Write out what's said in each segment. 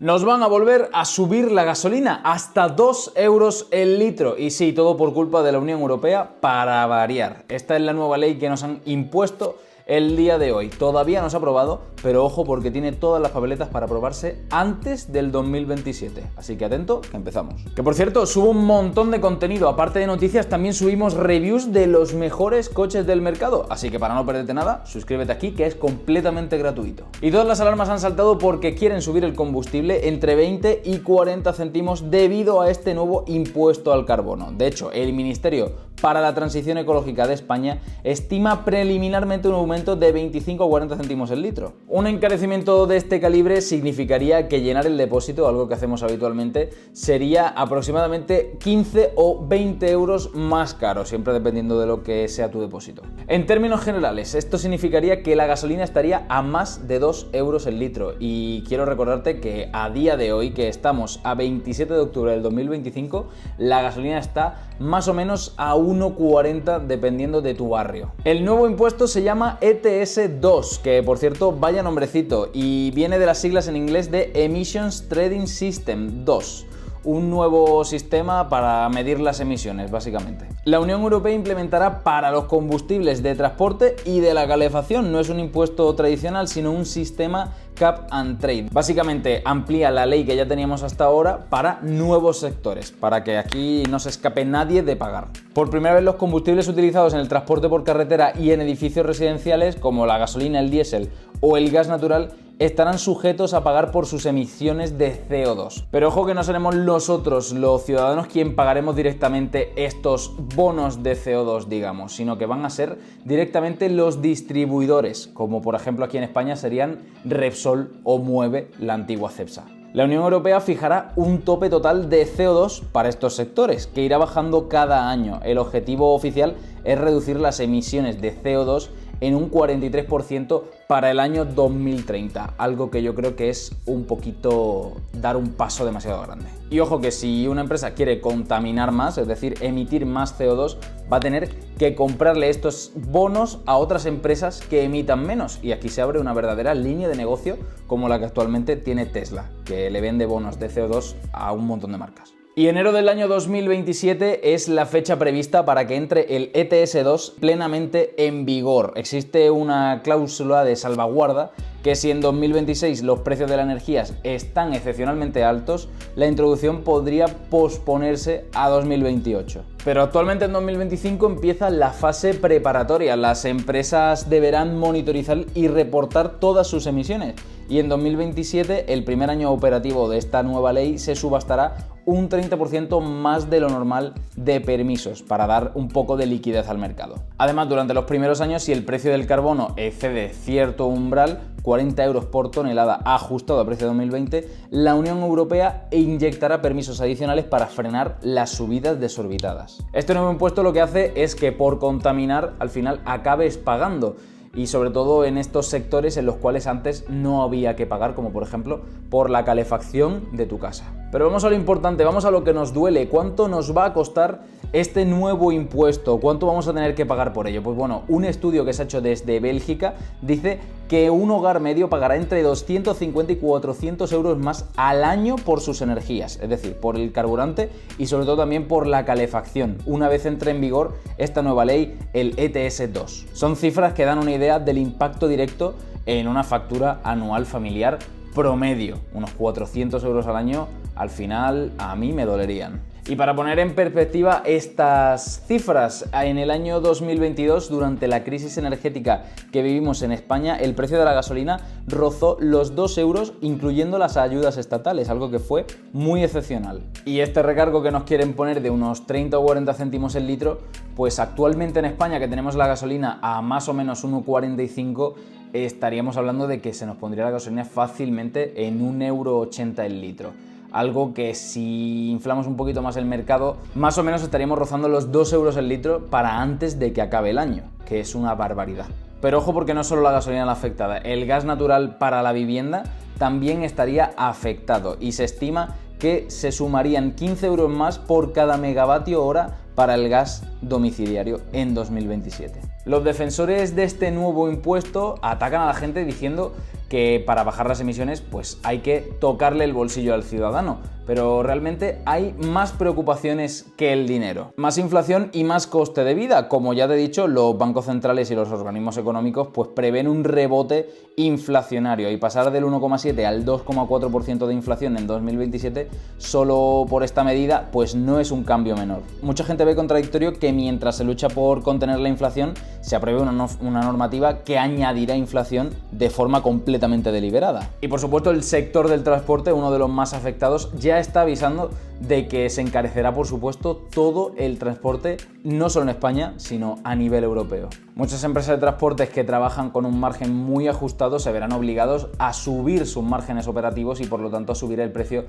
Nos van a volver a subir la gasolina hasta 2 euros el litro. Y sí, todo por culpa de la Unión Europea para variar. Esta es la nueva ley que nos han impuesto el día de hoy. Todavía no se ha aprobado, pero ojo porque tiene todas las papeletas para aprobarse antes del 2027. Así que atento, que empezamos. Que por cierto, subo un montón de contenido. Aparte de noticias, también subimos reviews de los mejores coches del mercado. Así que para no perderte nada, suscríbete aquí que es completamente gratuito. Y todas las alarmas han saltado porque quieren subir el combustible entre 20 y 40 céntimos debido a este nuevo impuesto al carbono. De hecho, el Ministerio para la Transición Ecológica de España estima preliminarmente un aumento de 25 a 40 céntimos el litro. Un encarecimiento de este calibre significaría que llenar el depósito, algo que hacemos habitualmente, sería aproximadamente 15 o 20 euros más caro, siempre dependiendo de lo que sea tu depósito. En términos generales, esto significaría que la gasolina estaría a más de 2 euros el litro. Y quiero recordarte que a día de hoy, que estamos a 27 de octubre del 2025, la gasolina está más o menos a 1,40 dependiendo de tu barrio. El nuevo impuesto se llama ETS2, que por cierto, vaya nombrecito, y viene de las siglas en inglés de Emissions Trading System 2. Un nuevo sistema para medir las emisiones, básicamente. La Unión Europea implementará para los combustibles de transporte y de la calefacción. No es un impuesto tradicional, sino un sistema Cap and Trade. Básicamente amplía la ley que ya teníamos hasta ahora para nuevos sectores, para que aquí no se escape nadie de pagar. Por primera vez los combustibles utilizados en el transporte por carretera y en edificios residenciales, como la gasolina, el diésel o el gas natural, estarán sujetos a pagar por sus emisiones de CO2. Pero ojo que no seremos nosotros, los ciudadanos, quien pagaremos directamente estos bonos de CO2, digamos, sino que van a ser directamente los distribuidores, como por ejemplo aquí en España serían Repsol o Mueve, la antigua Cepsa. La Unión Europea fijará un tope total de CO2 para estos sectores, que irá bajando cada año. El objetivo oficial es reducir las emisiones de CO2 en un 43% para el año 2030, algo que yo creo que es un poquito dar un paso demasiado grande. Y ojo que si una empresa quiere contaminar más, es decir, emitir más CO2, va a tener que comprarle estos bonos a otras empresas que emitan menos. Y aquí se abre una verdadera línea de negocio como la que actualmente tiene Tesla, que le vende bonos de CO2 a un montón de marcas. Y enero del año 2027 es la fecha prevista para que entre el ETS2 plenamente en vigor. Existe una cláusula de salvaguarda que si en 2026 los precios de las energías están excepcionalmente altos, la introducción podría posponerse a 2028. Pero actualmente en 2025 empieza la fase preparatoria. Las empresas deberán monitorizar y reportar todas sus emisiones. Y en 2027, el primer año operativo de esta nueva ley, se subastará un 30% más de lo normal de permisos para dar un poco de liquidez al mercado. Además, durante los primeros años, si el precio del carbono excede cierto umbral, 40 euros por tonelada ajustado a precio de 2020, la Unión Europea inyectará permisos adicionales para frenar las subidas desorbitadas. Este nuevo impuesto lo que hace es que por contaminar al final acabes pagando, y sobre todo en estos sectores en los cuales antes no había que pagar, como por ejemplo por la calefacción de tu casa. Pero vamos a lo importante, vamos a lo que nos duele. ¿Cuánto nos va a costar este nuevo impuesto? ¿Cuánto vamos a tener que pagar por ello? Pues bueno, un estudio que se ha hecho desde Bélgica dice que un hogar medio pagará entre 250 y 400 euros más al año por sus energías, es decir, por el carburante y sobre todo también por la calefacción, una vez entre en vigor esta nueva ley, el ETS2. Son cifras que dan una idea del impacto directo en una factura anual familiar promedio. Unos 400 euros al año, al final a mí me dolerían. Y para poner en perspectiva estas cifras, en el año 2022, durante la crisis energética que vivimos en España, el precio de la gasolina rozó los 2 euros, incluyendo las ayudas estatales, algo que fue muy excepcional. Y este recargo que nos quieren poner de unos 30 o 40 céntimos el litro, pues actualmente en España, que tenemos la gasolina a más o menos 1,45, estaríamos hablando de que se nos pondría la gasolina fácilmente en 1,80 € el litro. Algo que si inflamos un poquito más el mercado, más o menos estaríamos rozando los 2 euros el litro para antes de que acabe el año, que es una barbaridad. Pero ojo porque no solo la gasolina la afectada, el gas natural para la vivienda también estaría afectado y se estima que se sumarían 15 euros más por cada megavatio hora para el gas domiciliario en 2027. Los defensores de este nuevo impuesto atacan a la gente diciendo que para bajar las emisiones pues hay que tocarle el bolsillo al ciudadano, pero realmente hay más preocupaciones que el dinero. Más inflación y más coste de vida. Como ya te he dicho, los bancos centrales y los organismos económicos pues prevén un rebote inflacionario y pasar del 1,7 al 2,4% de inflación en 2027 solo por esta medida pues no es un cambio menor. Mucha gente ve contradictorio que mientras se lucha por contener la inflación se apruebe una normativa que añadirá inflación de forma completamente deliberada. Y por supuesto el sector del transporte, uno de los más afectados, ya está avisando de que se encarecerá por supuesto todo el transporte, no solo en España, sino a nivel europeo. Muchas empresas de transportes que trabajan con un margen muy ajustado se verán obligados a subir sus márgenes operativos y por lo tanto a subir el precio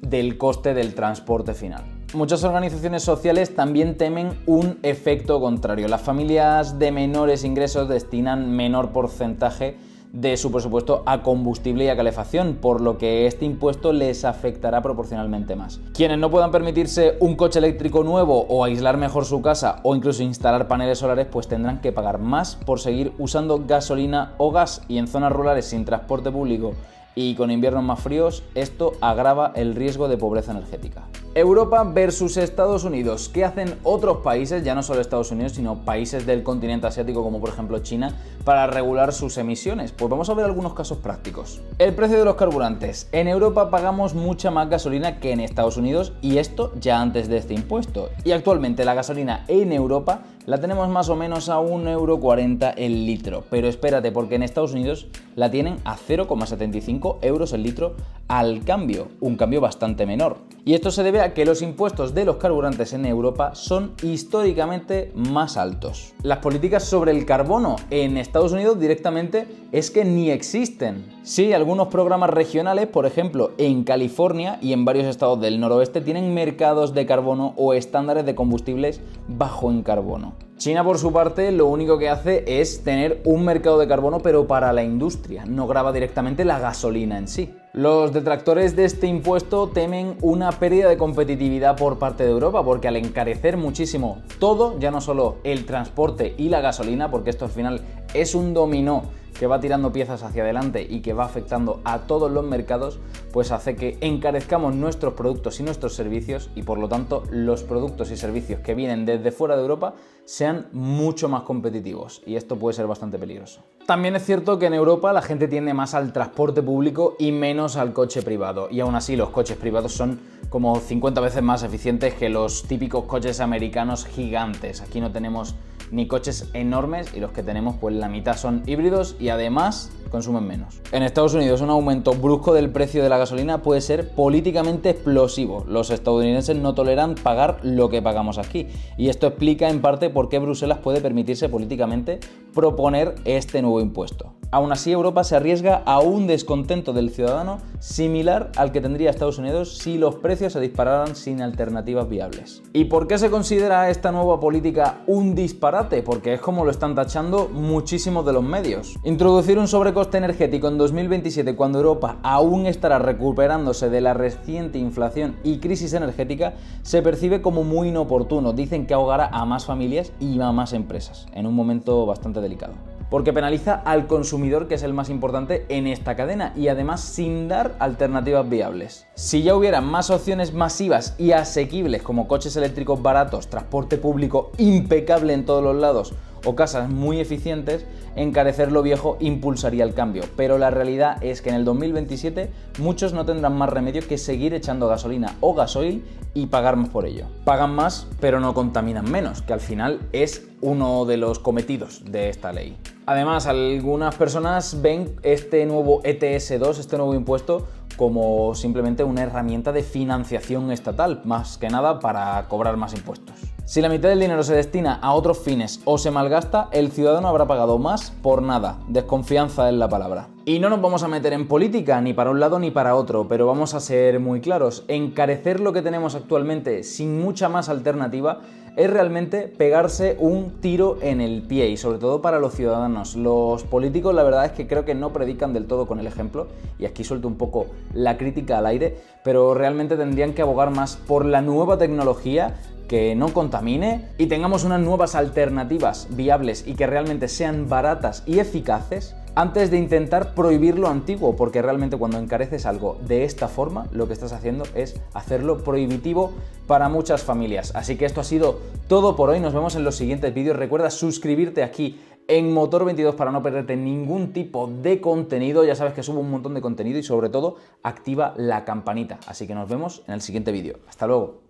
del coste del transporte final. Muchas organizaciones sociales también temen un efecto contrario. Las familias de menores ingresos destinan menor porcentaje de su presupuesto a combustible y a calefacción, por lo que este impuesto les afectará proporcionalmente más. Quienes no puedan permitirse un coche eléctrico nuevo o aislar mejor su casa o incluso instalar paneles solares, pues tendrán que pagar más por seguir usando gasolina o gas, y en zonas rurales sin transporte público y con inviernos más fríos, esto agrava el riesgo de pobreza energética. Europa versus Estados Unidos. ¿Qué hacen otros países, ya no solo Estados Unidos, sino países del continente asiático como por ejemplo China, para regular sus emisiones? Pues vamos a ver algunos casos prácticos. El precio de los carburantes. En Europa pagamos mucha más gasolina que en Estados Unidos, y esto ya antes de este impuesto. Y actualmente la gasolina en Europa la tenemos más o menos a 1,40 € el litro. Pero espérate, porque en Estados Unidos la tienen a 0,75 € el litro al cambio, un cambio bastante menor. Y esto se debe a que los impuestos de los carburantes en Europa son históricamente más altos. Las políticas sobre el carbono en Estados Unidos directamente es que ni existen. Sí, algunos programas regionales, por ejemplo en California y en varios estados del noroeste, tienen mercados de carbono o estándares de combustibles bajo en carbono. China, por su parte, lo único que hace es tener un mercado de carbono, pero para la industria, no grava directamente la gasolina en sí. Los detractores de este impuesto temen una pérdida de competitividad por parte de Europa, porque al encarecer muchísimo todo, ya no solo el transporte y la gasolina, porque esto al final es un dominó que va tirando piezas hacia adelante y que va afectando a todos los mercados, pues hace que encarezcamos nuestros productos y nuestros servicios, y por lo tanto los productos y servicios que vienen desde fuera de Europa sean mucho más competitivos, y esto puede ser bastante peligroso. También es cierto que en Europa la gente tiende más al transporte público y menos al coche privado, y aún así los coches privados son como 50 veces más eficientes que los típicos coches americanos gigantes. Aquí no tenemos ni coches enormes, y los que tenemos pues la mitad son híbridos y además consumen menos. En Estados Unidos un aumento brusco del precio de la gasolina puede ser políticamente explosivo. Los estadounidenses no toleran pagar lo que pagamos aquí, y esto explica en parte por qué Bruselas puede permitirse políticamente proponer este nuevo impuesto. Aún así, Europa se arriesga a un descontento del ciudadano similar al que tendría Estados Unidos si los precios se dispararan sin alternativas viables. ¿Y por qué se considera esta nueva política un disparate? Porque es como lo están tachando muchísimos de los medios. Introducir un sobrecoste energético en 2027, cuando Europa aún estará recuperándose de la reciente inflación y crisis energética, se percibe como muy inoportuno. Dicen que ahogará a más familias y a más empresas, en un momento bastante delicado. Porque penaliza al consumidor, que es el más importante en esta cadena, y además sin dar alternativas viables. Si ya hubiera más opciones masivas y asequibles como coches eléctricos baratos, transporte público impecable en todos los lados o casas muy eficientes, encarecer lo viejo impulsaría el cambio. Pero la realidad es que en el 2027 muchos no tendrán más remedio que seguir echando gasolina o gasoil y pagar más por ello. Pagan más, pero no contaminan menos, que al final es uno de los cometidos de esta ley. Además, algunas personas ven este nuevo ETS2, este nuevo impuesto, como simplemente una herramienta de financiación estatal, más que nada para cobrar más impuestos. Si la mitad del dinero se destina a otros fines o se malgasta, el ciudadano habrá pagado más por nada. Desconfianza es la palabra. Y no nos vamos a meter en política, ni para un lado ni para otro, pero vamos a ser muy claros. Encarecer lo que tenemos actualmente sin mucha más alternativa es realmente pegarse un tiro en el pie, y sobre todo para los ciudadanos. Los políticos, la verdad es que creo que no predican del todo con el ejemplo, y aquí suelto un poco la crítica al aire, pero realmente tendrían que abogar más por la nueva tecnología que no contamine y tengamos unas nuevas alternativas viables y que realmente sean baratas y eficaces, antes de intentar prohibir lo antiguo, porque realmente cuando encareces algo de esta forma, lo que estás haciendo es hacerlo prohibitivo para muchas familias. Así que esto ha sido todo por hoy, nos vemos en los siguientes vídeos. Recuerda suscribirte aquí en Motor22 para no perderte ningún tipo de contenido. Ya sabes que subo un montón de contenido y sobre todo activa la campanita. Así que nos vemos en el siguiente vídeo. Hasta luego.